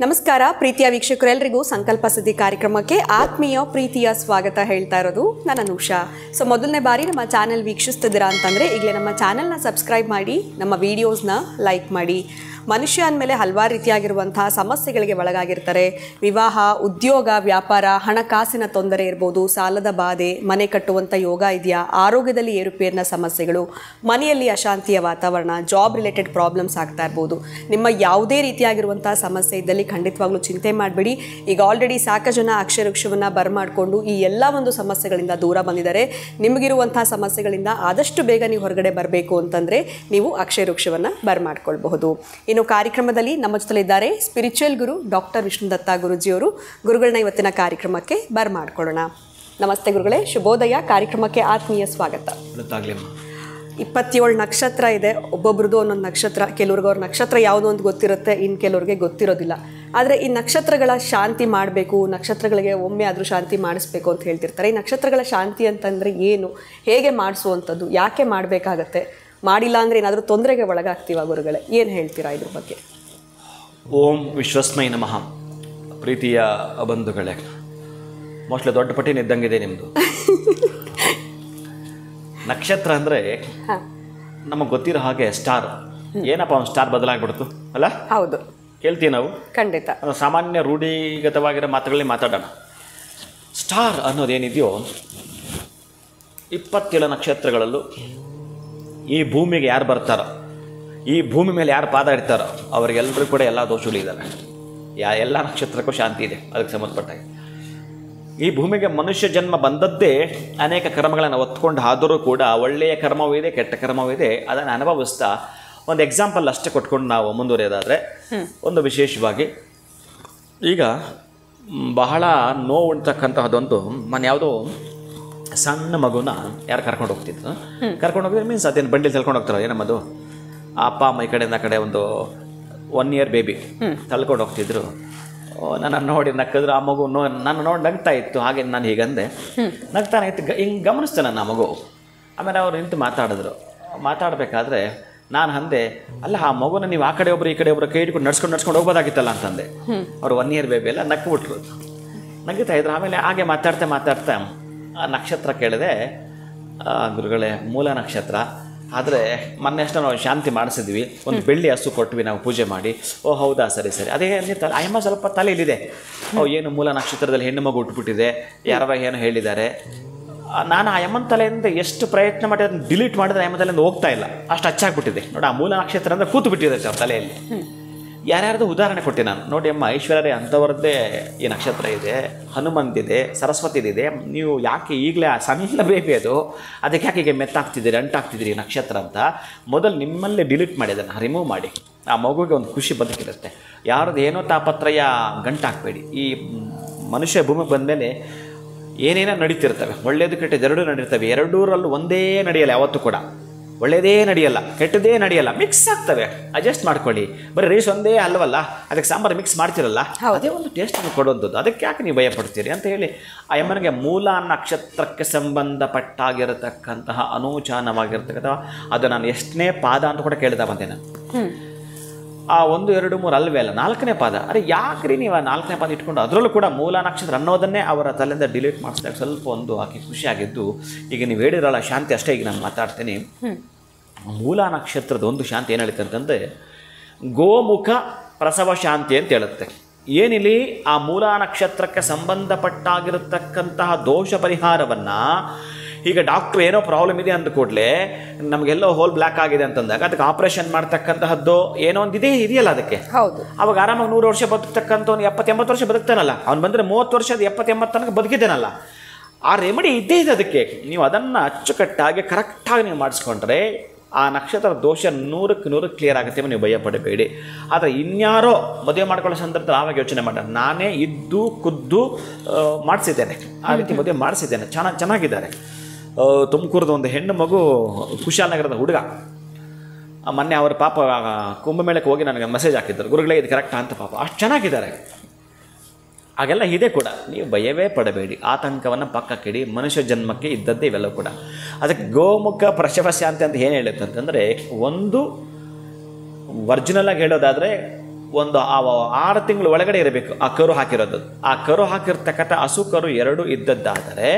ನಮಸ್ಕಾರ ಪ್ರೀತಿಯ ವೀಕ್ಷಕರೆಲ್ಲರಿಗೂ ಸಂಕಲ್ಪ ಸಿದ್ಧಿ ಕಾರ್ಯಕ್ರಮಕ್ಕೆ ಆತ್ಮೀಯ ಪ್ರೀತಿಯ ಸ್ವಾಗತ ಹೇಳ್ತಾ ಇರೋದು ನಾನು ಅನುಷಾ. ಸೊ ಮೊದಲನೇ ಬಾರಿ ನಮ್ಮ ಚಾನೆಲ್ ವೀಕ್ಷಿಸ್ತಿದ್ದೀರಾ ಅಂತಂದರೆ ಈಗಲೇ ನಮ್ಮ ಚಾನೆಲ್ನ ಸಬ್ಸ್ಕ್ರೈಬ್ ಮಾಡಿ, ನಮ್ಮ ವೀಡಿಯೋಸ್ನ ಲೈಕ್ ಮಾಡಿ. ಮನುಷ್ಯ ಅಂದಮೇಲೆ ಹಲವಾರು ರೀತಿಯಾಗಿರುವಂತಹ ಸಮಸ್ಯೆಗಳಿಗೆ ಒಳಗಾಗಿರ್ತಾರೆ. ವಿವಾಹ, ಉದ್ಯೋಗ, ವ್ಯಾಪಾರ, ಹಣಕಾಸಿನ ತೊಂದರೆ ಇರ್ಬೋದು, ಸಾಲದ ಬಾಧೆ, ಮನೆ ಕಟ್ಟುವಂಥ ಯೋಗ ಇದೆಯಾ, ಆರೋಗ್ಯದಲ್ಲಿ ಏರುಪೇರಿನ ಸಮಸ್ಯೆಗಳು, ಮನೆಯಲ್ಲಿ ಅಶಾಂತಿಯ ವಾತಾವರಣ, ಜಾಬ್ ರಿಲೇಟೆಡ್ ಪ್ರಾಬ್ಲಮ್ಸ್ ಆಗ್ತಾ ಇರ್ಬೋದು. ನಿಮ್ಮ ಯಾವುದೇ ರೀತಿಯಾಗಿರುವಂಥ ಸಮಸ್ಯೆ ಇದ್ದಲ್ಲಿ ಖಂಡಿತವಾಗ್ಲೂ ಚಿಂತೆ ಮಾಡಬೇಡಿ. ಈಗ ಆಲ್ರೆಡಿ ಸಾಕಷ್ಟು ಜನ ಅಕ್ಷರವೃಕ್ಷವನ್ನು ಬರಮಾಡಿಕೊಂಡು ಈ ಎಲ್ಲ ಒಂದು ಸಮಸ್ಯೆಗಳಿಂದ ದೂರ ಬಂದಿದ್ದಾರೆ. ನಿಮಗಿರುವಂಥ ಸಮಸ್ಯೆಗಳಿಂದ ಆದಷ್ಟು ಬೇಗ ನೀವು ಹೊರಗಡೆ ಬರಬೇಕು ಅಂತಂದರೆ ನೀವು ಅಕ್ಷರವೃಕ್ಷವನ್ನು ಬರಮಾಡ್ಕೊಳ್ಬಹುದು. ಇನ್ನು ಕಾರ್ಯಕ್ರಮದಲ್ಲಿ ನಮ್ಮ ಜೊತೆಲಿದ್ದಾರೆ ಸ್ಪಿರಿಚುವಲ್ ಗುರು ಡಾಕ್ಟರ್ ವಿಷ್ಣುದತ್ತ ಗುರುಜಿಯವರು. ಗುರುಗಳನ್ನ ಇವತ್ತಿನ ಕಾರ್ಯಕ್ರಮಕ್ಕೆ ಬರಮಾಡ್ಕೊಳ್ಳೋಣ. ನಮಸ್ತೆ ಗುರುಗಳೇ, ಶುಭೋದಯ. ಕಾರ್ಯಕ್ರಮಕ್ಕೆ ಆತ್ಮೀಯ ಸ್ವಾಗತ. 27 ನಕ್ಷತ್ರ ಇದೆ. ಒಬ್ಬೊಬ್ರದ್ದು ಒಂದೊಂದು ನಕ್ಷತ್ರ. ಕೆಲವ್ರಿಗೆ ಅವ್ರ ನಕ್ಷತ್ರ ಯಾವುದೋ ಒಂದು ಗೊತ್ತಿರುತ್ತೆ, ಇನ್ನು ಕೆಲವ್ರಿಗೆ ಗೊತ್ತಿರೋದಿಲ್ಲ. ಆದರೆ ಈ ನಕ್ಷತ್ರಗಳ ಶಾಂತಿ ಮಾಡಬೇಕು, ನಕ್ಷತ್ರಗಳಿಗೆ ಒಮ್ಮೆ ಆದರೂ ಶಾಂತಿ ಮಾಡಿಸ್ಬೇಕು ಅಂತ ಹೇಳ್ತಿರ್ತಾರೆ. ಈ ನಕ್ಷತ್ರಗಳ ಶಾಂತಿ ಅಂತಂದರೆ ಏನು, ಹೇಗೆ ಮಾಡಿಸುವಂಥದ್ದು, ಯಾಕೆ ಮಾಡಬೇಕಾಗತ್ತೆ, ಮಾಡಿಲ್ಲ ಅಂದರೆ ಏನಾದರೂ ತೊಂದರೆಗೆ ಒಳಗಾಗ್ತೀವ ಗುರುಗಳೇ, ಏನು ಹೇಳ್ತೀರಾ ಇದ್ರ ಬಗ್ಗೆ? ಓಂ ವಿಶ್ವಸ್ಮೈ ನಮಃ. ಪ್ರೀತಿಯ ಬಂಧುಗಳೇ, ಮೋಸ್ಟ್ಲಿ ದೊಡ್ಡ ಪಟ್ಟಿನ ಇದ್ದಂಗಿದೆ ನಿಮ್ಮದು. ನಕ್ಷತ್ರ ಅಂದರೆ ನಮಗೆ ಗೊತ್ತಿರೋ ಹಾಗೆ ಸ್ಟಾರ್. ಏನಪ್ಪ ಒಂದು ಸ್ಟಾರ್ ಬದಲಾಗ್ಬಿಡ್ತು ಅಲ್ಲ? ಹೌದು, ಕೇಳ್ತೀವಿ ನಾವು. ಖಂಡಿತ ಸಾಮಾನ್ಯ ರೂಢಿಗತವಾಗಿರೋ ಮಾತುಗಳಲ್ಲಿ ಮಾತಾಡೋಣ. ಸ್ಟಾರ್ ಅನ್ನೋದೇನಿದೆಯೋ 27 ನಕ್ಷತ್ರಗಳಲ್ಲೂ ಈ ಭೂಮಿಗೆ ಯಾರು ಬರ್ತಾರೋ, ಈ ಭೂಮಿ ಮೇಲೆ ಯಾರು ಪಾದ ಇಡ್ತಾರೋ ಅವರಿಗೆಲ್ಲರೂ ಕೂಡ ಎಲ್ಲ ದೋಷಗಳಿದ್ದಾವೆ. ಎಲ್ಲ ನಕ್ಷತ್ರಕ್ಕೂ ಶಾಂತಿ ಇದೆ ಅದಕ್ಕೆ ಸಂಬಂಧಪಟ್ಟಾಗ. ಈ ಭೂಮಿಗೆ ಮನುಷ್ಯ ಜನ್ಮ ಬಂದದ್ದೇ ಅನೇಕ ಕರ್ಮಗಳನ್ನು ಒತ್ಕೊಂಡು ಆದರೂ ಕೂಡ ಒಳ್ಳೆಯ ಕರ್ಮವೂ ಇದೆ, ಕೆಟ್ಟ ಕರ್ಮವೂ ಇದೆ. ಅದನ್ನು ಅನುಭವಿಸ್ತಾ ಒಂದು ಎಕ್ಸಾಂಪಲ್ ಅಷ್ಟೇ ಕೊಟ್ಕೊಂಡು ನಾವು ಮುಂದುವರಿಯೋದಾದರೆ, ಒಂದು ವಿಶೇಷವಾಗಿ ಈಗ ಬಹಳ ನೋವು ಉಂಟಕ್ಕಂತಹದ್ದೊಂದು ಯಾವುದೋ ಸಣ್ಣ ಮಗುನ ಯಾರು ಕರ್ಕೊಂಡು ಹೋಗ್ತಿದ್ರು. ಕರ್ಕೊಂಡು ಹೋಗಿದ್ರೆ ಮೀನ್ಸ್ ಅದೇನು ಬಂಡಿ ತಳ್ಕೊಂಡು ಹೋಗ್ತಾರೆ. ಏನಮ್ಮದು ಅಪ್ಪ ಅಮ್ಮ ಈ ಕಡೆಯಿಂದ ಕಡೆ ಒಂದು 1 ಇಯರ್ ಬೇಬಿ ತಳ್ಕೊಂಡು ಹೋಗ್ತಿದ್ರು. ನನ್ನ ನೋಡಿ ನಕ್ಕಿದ್ರು. ಆ ಮಗು ನನ್ನ ನೋಡಿ ನಗ್ತಾ ಇತ್ತು. ಹಾಗೆ ನಾನು ಹೀಗಂದೆ, ನಗ್ತಾನೆ ಇತ್ತು. ಹಿಂಗೆ ಗಮನಿಸ್ತೆ ನನ್ನ ಮಗು. ಆಮೇಲೆ ಅವ್ರು ನಿಂತು ಮಾತಾಡಬೇಕಾದ್ರೆ ನಾನು ಅಂದೆ, ಅಲ್ಲ ಆ ಮಗುನ ನೀವು ಆ ಕಡೆ ಒಬ್ರು ಈ ಕಡೆ ಒಬ್ಬರು ಕೈ ಹಿಡ್ಕೊಂಡು ನಡ್ಸ್ಕೊಂಡು ಹೋಗ್ಬೋದಾಗಿತ್ತಲ್ಲ ಅಂತಂದೆ. ಅವ್ರು 1 ಇಯರ್ ಬೇಬಿ ಎಲ್ಲ ನಕ್ಬಿಟ್ರು, ನಗ್ತಾ ಇದ್ರು. ಆಮೇಲೆ ಹಾಗೆ ಮಾತಾಡ್ತಾ ಆ ನಕ್ಷತ್ರ ಕೇಳಿದೆ, ಗುರುಗಳೇ ಮೂಲ ನಕ್ಷತ್ರ, ಆದರೆ ಮೊನ್ನೆ ಅಷ್ಟು ನಾವು ಶಾಂತಿ ಮಾಡಿಸಿದ್ವಿ, ಒಂದು ಬೆಳ್ಳಿ ಹಸು ಕೊಟ್ವಿ ನಾವು ಪೂಜೆ ಮಾಡಿ. ಓ ಹೌದಾ, ಸರಿ ಅದೇ ಅಯ್ಯಮ್ಮ ಸ್ವಲ್ಪ ತಲೆಯಲ್ಲಿದೆ. ಏನು ಮೂಲ ನಕ್ಷತ್ರದಲ್ಲಿ ಹೆಣ್ಣು ಮಗು ಹುಟ್ಟುಬಿಟ್ಟಿದೆ, ಯಾರವ ಏನೋ ಹೇಳಿದ್ದಾರೆ. ನಾನು ಆ ಅಮ್ಮನ ತಲೆಯಿಂದ ಎಷ್ಟು ಪ್ರಯತ್ನ ಮಾಡಿ ಅದನ್ನು ಡಿಲೀಟ್ ಮಾಡಿದ್ರೆ ಅಮ್ಮ ತಲೆಯಿಂದ ಹೋಗ್ತಾ ಇಲ್ಲ, ಅಷ್ಟು ಹಚ್ಚಾಗ್ಬಿಟ್ಟಿದೆ ನೋಡಿ. ಆ ಮೂಲ ನಕ್ಷತ್ರ ಅಂದರೆ ಕೂತು ಬಿಟ್ಟಿದೆ ಅವ್ರ ತಲೆಯಲ್ಲಿ. ಯಾರ್ಯಾರ್ದು ಉದಾಹರಣೆ ಕೊಟ್ಟೆ ನಾನು. ನೋಡಿ ಅಮ್ಮ, ಐಶ್ವರ್ಯ ಅಂಥವ್ರದ್ದೇ ಈ ನಕ್ಷತ್ರ ಇದೆ, ಹನುಮಂತಿದೆ, ಸರಸ್ವತಿದಿದೆ. ನೀವು ಯಾಕೆ ಈಗಲೇ ಆ ಸಣ್ಣ ಬೇಬಿ ಅದಕ್ಕೆ ಯಾಕೆ ಈಗ ಮೆತ್ತಾಗ್ತಿದ್ದೀರಿ, ಅಂಟಾಗ್ತಿದ್ದೀರಿ ನಕ್ಷತ್ರ ಅಂತ ಮೊದಲು ನಿಮ್ಮಲ್ಲೇ ಡಿಲೀಟ್ ಮಾಡಿ, ಅದನ್ನು ರಿಮೂವ್ ಮಾಡಿ. ಆ ಮಗುವಿಗೆ ಒಂದು ಖುಷಿ ಬದುಕಿರುತ್ತೆ. ಯಾರದ್ದು ಏನೋ ತಾಪತ್ರಯ ಗಂಟಾಕಬೇಡಿ. ಈ ಮನುಷ್ಯ ಭೂಮಿಗೆ ಬಂದಮೇಲೆ ಏನೇನೋ ನಡೀತಿರ್ತವೆ, ಒಳ್ಳೆಯದು ಕೆಟ್ಟದ್ದು ಎರಡೂ ನಡೀರ್ತವೆ. ಎರಡೂರಲ್ಲೂ ಒಂದೇ ನಡೆಯಲ್ಲ ಯಾವತ್ತೂ ಕೂಡ. ಒಳ್ಳೆಯದೇ ನಡೆಯಲ್ಲ, ಕೆಟ್ಟದೇ ನಡೆಯಲ್ಲ, ಮಿಕ್ಸ್ ಆಗ್ತವೆ. ಅಡ್ಜಸ್ಟ್ ಮಾಡ್ಕೊಳ್ಳಿ. ಬರೀ ರೈಸ್ ಒಂದೇ ಅಲ್ವಲ್ಲ, ಅದಕ್ಕೆ ಸಾಂಬಾರು ಮಿಕ್ಸ್ ಮಾಡ್ತಿರಲ್ಲ, ಅದೇ ಒಂದು ಟೇಸ್ಟನ್ನು ಕೊಡುವಂಥದ್ದು. ಅದಕ್ಕೆ ಯಾಕೆ ನೀವು ಭಯಪಡ್ತೀರಿ ಅಂತ ಹೇಳಿ ಆ ಅಮ್ಮನಿಗೆ ಮೂಲ ನಕ್ಷತ್ರಕ್ಕೆ ಸಂಬಂಧಪಟ್ಟಾಗಿರತಕ್ಕಂತಹ ಅನೂಚಾನವಾಗಿರ್ತಕ್ಕಂಥ ಅದು ನಾನು ಎಷ್ಟನೇ ಪಾದ ಅಂತ ಕೂಡ ಕೇಳ್ತಾ ಬಂದೆ ನಾನು. ಆ 1, 2, 3 ಅಲ್ವೇ ಅಲ್ಲ, 4ನೇ ಪಾದ. ಅರೆ ಯಾಕ್ರಿ ನೀವು ಆ 4ನೇ ಪಾದ ಇಟ್ಕೊಂಡು ಅದರಲ್ಲೂ ಕೂಡ ಮೂಲ ನಕ್ಷತ್ರ ಅನ್ನೋದನ್ನೇ ಅವರ ತಲೆಯಿಂದ ಡಿಲೀಟ್ ಮಾಡಿಸಿದಾಗ ಸ್ವಲ್ಪ ಒಂದು ಆಕೆ ಖುಷಿಯಾಗಿದ್ದು. ಈಗ ನೀವು ಹೇಳಿರಲ್ಲ ಶಾಂತಿ ಅಷ್ಟೇ, ಈಗ ನಾನು ಮಾತಾಡ್ತೀನಿ. ಮೂಲ ನಕ್ಷತ್ರದ ಒಂದು ಶಾಂತಿ ಏನು ಹೇಳುತ್ತೆ ಅಂತಂದರೆ, ಗೋಮುಖ ಪ್ರಸವ ಶಾಂತಿ ಅಂತ ಹೇಳುತ್ತೆ. ಏನಿಲ್ಲಿ ಆ ಮೂಲ ನಕ್ಷತ್ರಕ್ಕೆ ಸಂಬಂಧಪಟ್ಟಾಗಿರತಕ್ಕಂತಹ ದೋಷ ಪರಿಹಾರವನ್ನು ಈಗ ಡಾಕ್ಟ್ರು ಏನೋ ಪ್ರಾಬ್ಲಮ್ ಇದೆ ಅಂದ ಕೂಡಲೇ ನಮಗೆಲ್ಲೋ ಹೋಲ್ ಬ್ಲ್ಯಾಕ್ ಆಗಿದೆ ಅಂತಂದಾಗ ಅದಕ್ಕೆ ಆಪರೇಷನ್ ಮಾಡ್ತಕ್ಕಂತಹದ್ದು ಏನೋ ಒಂದು ಇದೆಯಲ್ಲ ಅದಕ್ಕೆ. ಹೌದು, ಅವಾಗ ಆರಾಮಾಗಿ 100 ವರ್ಷ ಬದುಕ್ತಕ್ಕಂಥವ್ನು 70-80 ವರ್ಷ ಬದುಕ್ತಾನಲ್ಲ, ಅವ್ನು ಬಂದರೆ 30 ವರ್ಷದ 70-80 ತನಕ ಬದುಕಿದ್ದೇನಲ್ಲ. ಆ ರೆಮಿಡಿ ಇದ್ದೇ ಇದೆ ಅದಕ್ಕೆ. ನೀವು ಅದನ್ನು ಅಚ್ಚುಕಟ್ಟಾಗಿ ಕರೆಕ್ಟಾಗಿ ನೀವು ಮಾಡಿಸ್ಕೊಂಡ್ರೆ ಆ ನಕ್ಷತ್ರ ದೋಷ 100ಕ್ಕೆ 100 ಕ್ಲಿಯರ್ ಆಗುತ್ತೆ. ನೀವು ಭಯ ಪಡಬೇಡಿ. ಆದರೆ ಇನ್ಯಾರೋ ಮದುವೆ ಮಾಡ್ಕೊಳ್ಳೋ ಸಂದರ್ಭದಲ್ಲಿ ಆವಾಗ ಯೋಚನೆ ಮಾಡೋಣ. ನಾನೇ ಇದ್ದು ಖುದ್ದು ಮಾಡಿಸಿದ್ದೇನೆ, ಆ ರೀತಿ ಮದುವೆ ಮಾಡಿಸಿದ್ದೇನೆ, ಚೆನ್ನಾಗಿದ್ದಾರೆ. ತುಮಕೂರದ ಒಂದು ಹೆಣ್ಣು ಮಗು, ಕುಶಾಲನಗರದ ಹುಡುಗ, ಮೊನ್ನೆ ಅವ್ರ ಪಾಪ ಕುಂಭಮೇಳಕ್ಕೆ ಹೋಗಿ ನನಗೆ ಮೆಸೇಜ್ ಹಾಕಿದ್ದರು, ಗುರುಗಳೇ ಇದು ಕರೆಕ್ಟಾ ಅಂತ. ಪಾಪ ಅಷ್ಟು ಚೆನ್ನಾಗಿದ್ದಾರೆ. ಹಾಗೆಲ್ಲ ಇದೆ ಕೂಡ. ನೀವು ಭಯವೇ ಪಡಬೇಡಿ, ಆತಂಕವನ್ನು ಪಕ್ಕಕ್ಕಿಡಿ. ಮನುಷ್ಯ ಜನ್ಮಕ್ಕೆ ಇದ್ದದ್ದೇ ಇವೆಲ್ಲ ಕೂಡ. ಅದಕ್ಕೆ ಗೋಮುಖ ಪ್ರಸವ ಶಾಂತಿ ಅಂತ ಏನು ಹೇಳುತ್ತೆ ಅಂತಂದರೆ, ಒಂದು ಒರಿಜಿನಲ್ ಆಗಿ ಹೇಳೋದಾದರೆ ಒಂದು 6 ತಿಂಗಳ ಒಳಗಡೆ ಇರಬೇಕು ಆ ಕರು ಹಾಕಿರೋದು. ಆ ಕರು ಹಾಕಿರ್ತಕ್ಕಂಥ ಹಸು ಕರು 2 ಇದ್ದದ್ದಾದರೆ,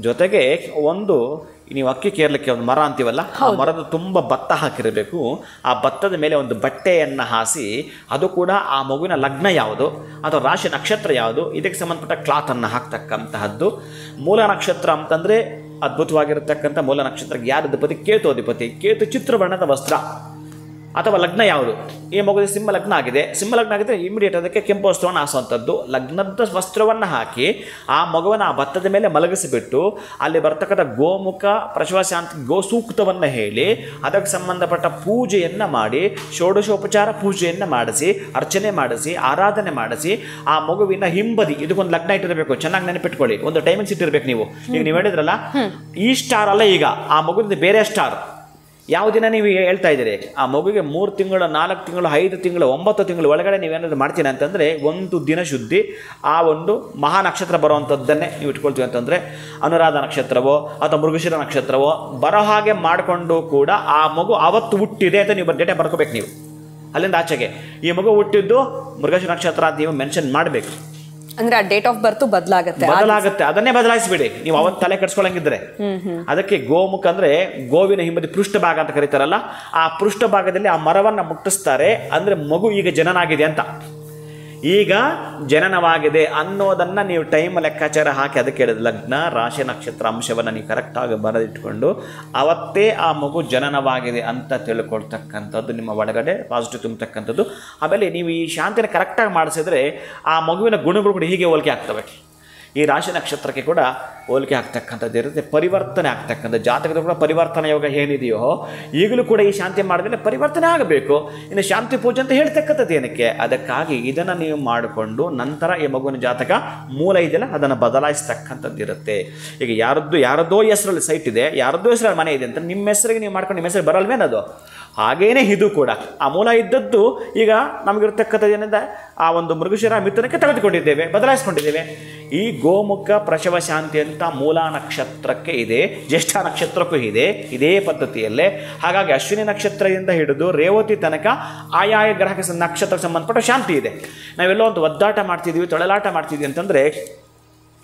ಜೊತೆಗೆ ಒಂದು ನೀವು ಅಕ್ಕಿ ಕೇರಳಕ್ಕೆ ಒಂದು ಮರ ಅಂತೀವಲ್ಲ, ಆ ಮರದ ತುಂಬ ಭತ್ತ ಹಾಕಿರಬೇಕು. ಆ ಭತ್ತದ ಮೇಲೆ ಒಂದು ಬಟ್ಟೆಯನ್ನು ಹಾಸಿ, ಅದು ಕೂಡ ಆ ಮಗುವಿನ ಲಗ್ನ ಯಾವುದು ಅಥವಾ ರಾಶಿ ನಕ್ಷತ್ರ ಯಾವುದು ಇದಕ್ಕೆ ಸಂಬಂಧಪಟ್ಟ ಕ್ಲಾತನ್ನು ಹಾಕ್ತಕ್ಕಂತಹದ್ದು. ಮೂಲ ನಕ್ಷತ್ರ ಅಂತಂದರೆ ಅದ್ಭುತವಾಗಿರತಕ್ಕಂಥ ಮೂಲ ನಕ್ಷತ್ರಕ್ಕೆ ಯಾರು ಅಧಿಪತಿ? ಕೇತು ಅಧಿಪತಿ. ಕೇತು ಚಿತ್ರಬಣ್ಣದ ವಸ್ತ್ರ ಅಥವಾ ಲಗ್ನ ಯಾವುದು? ಈ ಮಗುವಿಗೆ ಸಿಂಹ ಲಗ್ನ ಆಗಿದೆ. ಸಿಂಹ ಲಗ್ನ ಆಗಿದ್ದರೆ ಇಮಿಡಿಯೇಟ್ ಅದಕ್ಕೆ ಕೆಂಪು ವಸ್ತ್ರವನ್ನು ಹಾಸುವಂಥದ್ದು. ಲಗ್ನದ ವಸ್ತ್ರವನ್ನು ಹಾಕಿ ಆ ಮಗುವನ್ನು ಆ ಭತ್ತದ ಮೇಲೆ ಮಲಗಿಸಿಬಿಟ್ಟು ಅಲ್ಲಿ ಬರ್ತಕ್ಕಂಥ ಗೋಮುಖ ಪ್ರಸವ ಶಾಂತಿ ಗೋ ಸೂಕ್ತವನ್ನು ಹೇಳಿ ಅದಕ್ಕೆ ಸಂಬಂಧಪಟ್ಟ ಪೂಜೆಯನ್ನು ಮಾಡಿ, ಷೋಡಶೋಪಚಾರ ಪೂಜೆಯನ್ನು ಮಾಡಿಸಿ, ಅರ್ಚನೆ ಮಾಡಿಸಿ, ಆರಾಧನೆ ಮಾಡಿಸಿ, ಆ ಮಗುವಿನ ಹಿಂಬದಿ ಇದಕ್ಕೊಂದು ಲಗ್ನ ಇಟ್ಟಿರಬೇಕು. ಚೆನ್ನಾಗಿ ನೆನಪಿಟ್ಕೊಳ್ಳಿ, ಒಂದು ಟೈಮಿಂಗ್ಸ್ ಇಟ್ಟಿರ್ಬೇಕು. ಈಗ ನೀವು ಹೇಳಿದ್ರಲ್ಲ, ಈ ಸ್ಟಾರ್ ಅಲ್ಲ, ಈಗ ಆ ಮಗುವಿನ ಬೇರೆ ಸ್ಟಾರ್. ಯಾವ ದಿನ ನೀವು ಹೇಳ್ತಾ ಇದ್ದೀರಿ? ಆ ಮಗುವಿಗೆ 3 ತಿಂಗಳು, 4 ತಿಂಗಳು, 5 ತಿಂಗಳು, 9 ತಿಂಗಳು ಒಳಗಡೆ ನೀವೇನಾದರೂ ಮಾಡ್ತೀನಿ ಅಂತಂದರೆ, ಒಂದು ದಿನ ಶುದ್ಧಿ ಆ ಒಂದು ಮಹಾ ನಕ್ಷತ್ರ ಬರುವಂಥದ್ದನ್ನೇ ನೀವು ಇಟ್ಕೊಳ್ತೀವಿ ಅಂತಂದರೆ, ಅನುರಾಧ ನಕ್ಷತ್ರವೋ ಅಥವಾ ಮೃಗಶಿರ ನಕ್ಷತ್ರವೋ ಬರೋ ಹಾಗೆ ಮಾಡಿಕೊಂಡು ಕೂಡ ಆ ಮಗು ಅವತ್ತು ಹುಟ್ಟಿದೆ ಅಂತ ನೀವು ಡೇಟಾ ಬರ್ಕೋಬೇಕು. ನೀವು ಅಲ್ಲಿಂದ ಆಚೆಗೆ ಈ ಮಗು ಹುಟ್ಟಿದ್ದು ಮೃಗಶಿರ ನಕ್ಷತ್ರ ಅಂತ ನೀವು ಮೆನ್ಷನ್ ಮಾಡಬೇಕು. ಅಂದ್ರೆ ಆ ಡೇಟ್ ಆಫ್ ಬರ್ತ್ ಬದಲಾಗುತ್ತೆ. ಅದನ್ನೇ ಬದಲಾಯಿಸ್ಬಿಡಿ ನೀವು ಅವತ್ತು ತಲೆ ಕೆಡ್ಸ್ಕೊಳಂಗಿದ್ರೆ. ಅದಕ್ಕೆ ಗೋಮುಖ ಅಂದ್ರೆ ಗೋವಿನ ಹಿಂಬದಿ ಪೃಷ್ಠಭಾಗ ಅಂತ ಕರೀತಾರಲ್ಲ, ಆ ಪೃಷ್ಠಭಾಗದಲ್ಲಿ ಆ ಮರವನ್ನ ಮುಟ್ಟಿಸ್ತಾರೆ. ಅಂದ್ರೆ ಮಗು ಈಗ ಜನನಾಗಿದೆ ಅಂತ, ಈಗ ಜನನವಾಗಿದೆ ಅನ್ನೋದನ್ನ ನೀವು ಟೈಮ್ ಲೆಕ್ಕಾಚಾರ ಹಾಕಿ ಅದಕ್ಕೆ ಹೇಳಿದ ಲಗ್ನ ರಾಶಿ ನಕ್ಷತ್ರ ಅಂಶವನ್ನು ನೀವು ಕರೆಕ್ಟಾಗಿ ಬರೆದಿಟ್ಕೊಂಡು ಅವತ್ತೇ ಆ ಮಗು ಜನನವಾಗಿದೆ ಅಂತ ತಿಳ್ಕೊಳ್ತಕ್ಕಂಥದ್ದು ನಿಮ್ಮ ಒಳಗಡೆ ಪಾಸಿಟಿವ್ ತುಂಬತಕ್ಕಂಥದ್ದು. ಆಮೇಲೆ ನೀವು ಈ ಶಾಂತಿನ ಕರೆಕ್ಟಾಗಿ ಮಾಡಿಸಿದ್ರೆ ಆ ಮಗುವಿನ ಗುಣಗಳು ಕೂಡ ಹೀಗೆ ಹೋಲಿಕೆ ಆಗ್ತವೆ. ಈ ರಾಶಿ ನಕ್ಷತ್ರಕ್ಕೆ ಕೂಡ ಹೋಲಿಕೆ ಆಗ್ತಕ್ಕಂಥದ್ದು ಇರುತ್ತೆ, ಪರಿವರ್ತನೆ ಆಗ್ತಕ್ಕಂಥ ಜಾತಕದ ಕೂಡ ಪರಿವರ್ತನೆ ಯೋಗ ಏನಿದೆಯೋ ಈಗಲೂ ಕೂಡ ಈ ಶಾಂತಿ ಮಾಡಿದ್ರೆ ಪರಿವರ್ತನೆ ಆಗಬೇಕು. ಇನ್ನು ಶಾಂತಿ ಪೂಜೆ ಅಂತ ಹೇಳ್ತಕ್ಕಂಥದ್ದು ಏನಕ್ಕೆ? ಅದಕ್ಕಾಗಿ ಇದನ್ನು ನೀವು ಮಾಡಿಕೊಂಡು ನಂತರ ಈ ಮಗುವಿನ ಜಾತಕ ಮೂಲ ಇದೆಯಲ್ಲ ಅದನ್ನು ಬದಲಾಯಿಸ್ತಕ್ಕಂಥದ್ದು ಇರುತ್ತೆ. ಈಗ ಯಾರದ್ದೋ ಹೆಸರಲ್ಲಿ ಸೈಟ್ ಇದೆ, ಯಾರದ್ದೋ ಹೆಸರಲ್ಲಿ ಮನೆ ಇದೆ ಅಂತ ನಿಮ್ಮ ಹೆಸರಿಗೆ ನೀವು ಮಾಡ್ಕೊಂಡು ನಿಮ್ಮ ಹೆಸರು ಬರಲ್ವೇನದು? ಹಾಗೇನೇ ಇದು ಕೂಡ ಆ ಮೂಲ ಇದ್ದದ್ದು ಈಗ ನಮಗಿರ್ತಕ್ಕಂಥದ್ದು ಏನಿದೆ ಆ ಒಂದು ಮೃಗಶಿರ ಮಿಥುನಕ್ಕೆ ತೆಗೆದುಕೊಂಡಿದ್ದೇವೆ, ಬದಲಾಯಿಸ್ಕೊಂಡಿದ್ದೇವೆ. ಈ ಗೋಮುಖ ಪ್ರಸವ ಶಾಂತಿ ಅಂತ ಮೂಲ ನಕ್ಷತ್ರಕ್ಕೆ ಇದೆ, ಜ್ಯೇಷ್ಠ ನಕ್ಷತ್ರಕ್ಕೂ ಇದೆ, ಇದೇ ಪದ್ಧತಿಯಲ್ಲೇ. ಹಾಗಾಗಿ ಅಶ್ವಿನಿ ನಕ್ಷತ್ರದಿಂದ ಹಿಡಿದು ರೇವತಿ ತನಕ ಆಯಾಯ ಗ್ರಹಕ್ಕೆ ನಕ್ಷತ್ರಕ್ಕೆ ಸಂಬಂಧಪಟ್ಟ ಶಾಂತಿ ಇದೆ. ನಾವೆಲ್ಲೋ ಒಂದು ಒದ್ದಾಟ ಮಾಡ್ತಿದ್ದೀವಿ, ತೊಳಲಾಟ ಮಾಡ್ತಿದ್ವಿ ಅಂತಂದರೆ,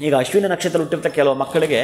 ಈಗ ಅಶ್ವಿನಿ ನಕ್ಷತ್ರ ಹುಟ್ಟಿರ್ತ ಕೆಲವು ಮಕ್ಕಳಿಗೆ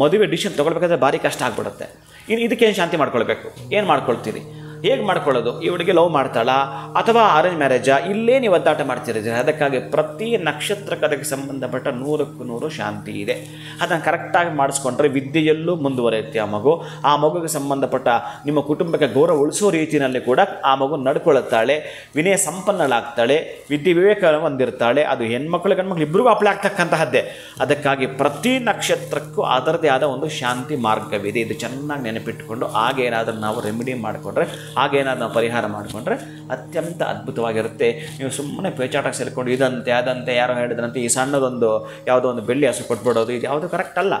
ಮದುವೆ ಡಿಸಿಷನ್ ತೊಗೊಳ್ಬೇಕಾದ್ರೆ ಭಾರಿ ಕಷ್ಟ ಆಗ್ಬಿಡುತ್ತೆ. ಇನ್ನು ಇದಕ್ಕೇನು ಶಾಂತಿ ಮಾಡ್ಕೊಳ್ಬೇಕು? ಏನು ಮಾಡ್ಕೊಳ್ತೀರಿ? ಹೇಗೆ ಮಾಡ್ಕೊಳ್ಳೋದು? ಇವಳಿಗೆ ಲವ್ ಮಾಡ್ತಾಳಾ ಅಥವಾ ಅರೇಂಜ್ ಮ್ಯಾರೇಜಾ? ಇಲ್ಲೇ ನೀವು ಒದ್ದಾಟ ಮಾಡ್ತಿರಿದ್ದೀರಿ. ಅದಕ್ಕಾಗಿ ಪ್ರತಿ ನಕ್ಷತ್ರಕ್ಕೆ ಅದಕ್ಕೆ ಸಂಬಂಧಪಟ್ಟ 100ಕ್ಕೆ 100 ಶಾಂತಿ ಇದೆ. ಅದನ್ನು ಕರೆಕ್ಟಾಗಿ ಮಾಡಿಸ್ಕೊಂಡ್ರೆ ವಿದ್ಯೆಯಲ್ಲೂ ಮುಂದುವರಿಯುತ್ತೆ ಆ ಮಗು. ಆ ಮಗುವಿಗೆ ಸಂಬಂಧಪಟ್ಟ ನಿಮ್ಮ ಕುಟುಂಬಕ್ಕೆ ಗೌರವ ಉಳಿಸೋ ರೀತಿಯಲ್ಲಿ ಕೂಡ ಆ ಮಗು ನಡ್ಕೊಳ್ಳುತ್ತಾಳೆ, ವಿನಯ ಸಂಪನ್ನಳಾಗ್ತಾಳೆ, ವಿದ್ಯೆ ವಿವೇಕ ಹೊಂದಿರ್ತಾಳೆ. ಅದು ಹೆಣ್ಮಕ್ಳು ಗಂಡ್ಮಕ್ಳು ಇಬ್ಬರಿಗೂ ಅಪ್ಲೈ ಆಗ್ತಕ್ಕಂತಹದ್ದೇ. ಅದಕ್ಕಾಗಿ ಪ್ರತಿ ನಕ್ಷತ್ರಕ್ಕೂ ಅದರದೇ ಆದ ಒಂದು ಶಾಂತಿ ಮಾರ್ಗವಿದೆ. ಇದು ಚೆನ್ನಾಗಿ ನೆನಪಿಟ್ಟುಕೊಂಡು ಆಗೇನಾದರೂ ನಾವು ರೆಮಿಡಿ ಮಾಡಿಕೊಂಡ್ರೆ, ಹಾಗೇನಾದ್ರು ನಾವು ಪರಿಹಾರ ಮಾಡಿಕೊಂಡ್ರೆ ಅತ್ಯಂತ ಅದ್ಭುತವಾಗಿರುತ್ತೆ. ನೀವು ಸುಮ್ಮನೆ ಪೇಚಾಟಕ್ಕೆ ಸೇರಿಕೊಂಡು ಇದಂತೆ ಅದಂತೆ ಯಾರೋ ಹೇಳಿದ್ರಂತೆ ಈ ಸಣ್ಣದೊಂದು ಯಾವುದೋ ಒಂದು ಬೆಳ್ಳಿ ಹಸು ಕೊಟ್ಬಿಡೋದು, ಇದು ಯಾವುದು ಕರೆಕ್ಟ್ ಅಲ್ಲ.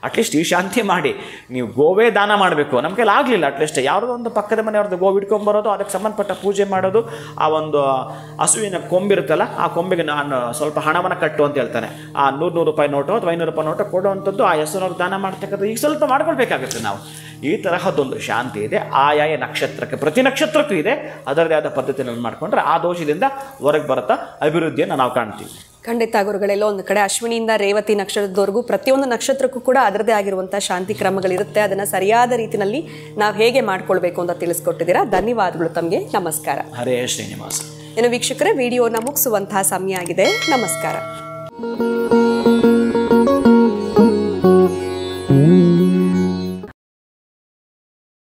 ಅಟ್ಲೀಸ್ಟ್ ಈ ಶಾಂತಿ ಮಾಡಿ ನೀವು ಗೋವೇ ದಾನ ಮಾಡಬೇಕು. ನಮ್ಮ ಕೈಲಿ ಆಗಲಿಲ್ಲ, ಅಟ್ಲೀಸ್ಟ್ ಯಾವುದೋ ಒಂದು ಪಕ್ಕದ ಮನೆಯವ್ರದ್ದು ಗೋವು ಇಟ್ಕೊಂಬರೋದು, ಅದಕ್ಕೆ ಸಂಬಂಧಪಟ್ಟ ಪೂಜೆ ಮಾಡೋದು. ಆ ಒಂದು ಹಸುವಿನ ಕೊಂಬಿರುತ್ತಲ್ಲ, ಆ ಕೊಂಬಿಗೆ ನಾನು ಸ್ವಲ್ಪ ಹಣವನ್ನು ಕಟ್ಟು ಅಂತ ಹೇಳ್ತಾನೆ. ಆ 100 ರೂಪಾಯಿ ನೋಟು ಅಥವಾ 500 ರೂಪಾಯಿ ನೋಟು ಕೊಡುವಂಥದ್ದು ಆ ಹೆಸರವ್ರಿಗೆ ದಾನ ಮಾಡ್ತಕ್ಕಂಥದ್ದು ಈಗ ಸ್ವಲ್ಪ ಮಾಡ್ಕೊಳ್ಬೇಕಾಗುತ್ತೆ ನಾವು. ಈ ತರಹದೊಂದು ಶಾಂತಿ ಇದೆ ಆಯಾಯ ನಕ್ಷತ್ರಕ್ಕೆ, ಪ್ರತಿ ನಕ್ಷತ್ರಕ್ಕೂ ಇದೆ. ಅದರದೇ ಆದ ಪದ್ಧತಿಯನ್ನು ಮಾಡಿಕೊಂಡ್ರೆ ಆ ದೋಷದಿಂದ ಹೊರಗೆ ಬರುತ್ತಾ ಅಭಿವೃದ್ಧಿಯನ್ನು ನಾವು ಕಾಣ್ತೀವಿ. ಖಂಡಿತ ಗುರುಗಳೆಲ್ಲ ಒಂದು ಕಡೆ ಅಶ್ವಿನಿಯಿಂದ ರೇವತಿ ನಕ್ಷತ್ರದವರೆಗೂ ಪ್ರತಿಯೊಂದು ನಕ್ಷತ್ರಕ್ಕೂ ಕೂಡ ಅದರದೇ ಆಗಿರುವಂಥ ಶಾಂತಿ ಕ್ರಮಗಳಿರುತ್ತೆ. ಅದನ್ನು ಸರಿಯಾದ ರೀತಿಯಲ್ಲಿ ನಾವು ಹೇಗೆ ಮಾಡ್ಕೊಳ್ಬೇಕು ಅಂತ ತಿಳಿಸ್ಕೊಟ್ಟಿದ್ದೀರಾ. ಧನ್ಯವಾದಗಳು ತಮಗೆ. ನಮಸ್ಕಾರ. ಹರೇ ಶ್ರೀನಿವಾಸ. ಇನ್ನು ವೀಕ್ಷಕರೇ, ವಿಡಿಯೋನ ಮುಗಿಸುವಂತಹ ಸಮಯ ಆಗಿದೆ. ನಮಸ್ಕಾರ.